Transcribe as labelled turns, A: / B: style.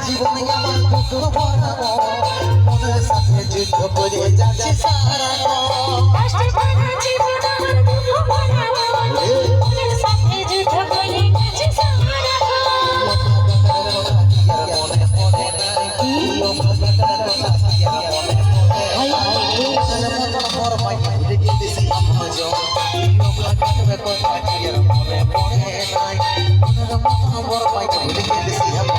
A: জীবনে আমার দুঃখ ভরাবো মনের সাথে যুদ্ধ করে যাচ্ছে সারা
B: কষ্টে ভরা জীবন আমার দুঃখ ভরাবো মনের সাথে যুদ্ধ করে যাচ্ছে সারা
A: মনে পড়ে নাই মনের মতো বড় পাই ভুলে গেছি